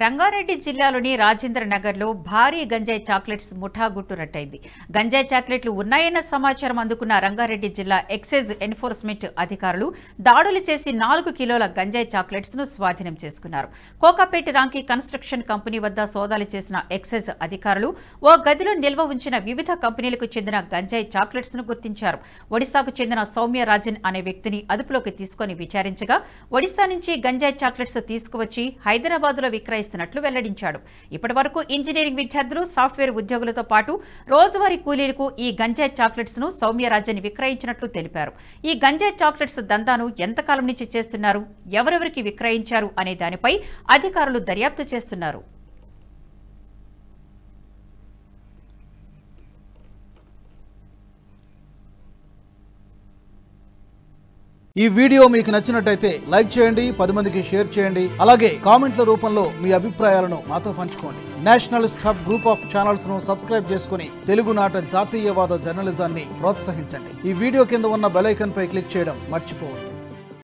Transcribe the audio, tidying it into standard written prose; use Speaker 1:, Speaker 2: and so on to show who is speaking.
Speaker 1: రంగారెడ్డి జిల్లాలోని రాజేంద్ర నగర్లో భారీ గంజాయి చాక్లెట్స్ ముఠా గుట్టు రట్టయింది. గంజాయి చాక్లెట్లు ఉన్నాయన్న సమాచారం అందుకున్న రంగారెడ్డి జిల్లా ఎక్సైజ్ ఎన్ఫోర్స్మెంట్ అధికారులు దాడులు చేసి 4 కిలోల గంజాయి చాక్లెట్స్ ను స్వాధీనం చేసుకున్నారు. కోకాపేట రాంకీ కన్స్ట్రక్షన్ కంపెనీ వద్ద సోదాలు చేసిన ఎక్సైజ్ అధికారులు ఓ గదిలో నిల్వ ఉంచిన వివిధ కంపెనీలకు చెందిన గంజాయి చాక్లెట్స్ ను గుర్తించారు. ఒడిశాకు చెందిన సౌమ్య రాజన్ అనే వ్యక్తిని అదుపులోకి తీసుకుని విచారించగా ఒడిశా నుంచి గంజాయి చాక్లెట్స్ తీసుకువచ్చి హైదరాబాద్ లో విక్రయిస్తున్నట్లు వెల్లడించాడు. ఇప్పటివరకు ఇంజనీరింగ్ విద్యార్థులు, సాఫ్ట్వేర్ ఉద్యోగులతో పాటు రోజువారీ కూలీలకు ఈ గంజాయి చాక్లెట్స్ ను సౌమ్యరాజన్ విక్రయించినట్లు తెలిపారు. ఈ గంజాయి చాక్లెట్స్ దందాను ఎంతకాలం నుంచి చేస్తున్నారు, ఎవరెవరికి విక్రయించారు అనే దానిపై అధికారులు దర్యాప్తు చేస్తున్నారు.
Speaker 2: ఈ వీడియో మీకు నచ్చినట్టయితే లైక్ చేయండి, 10 మందికి షేర్ చేయండి. అలాగే కామెంట్ల రూపంలో మీ అభిప్రాయాలను మాతో పంచుకోండి. Nationalist hub group of channels ను సబ్స్క్రైబ్ చేసుకుని తెలుగునాట జాతీయవాద జర్నలిజాన్ని ప్రోత్సహించండి. ఈ వీడియో కింద ఉన్న బెల్ ఐకాన్ పై క్లిక్ చేయడం మర్చిపోవద్దు.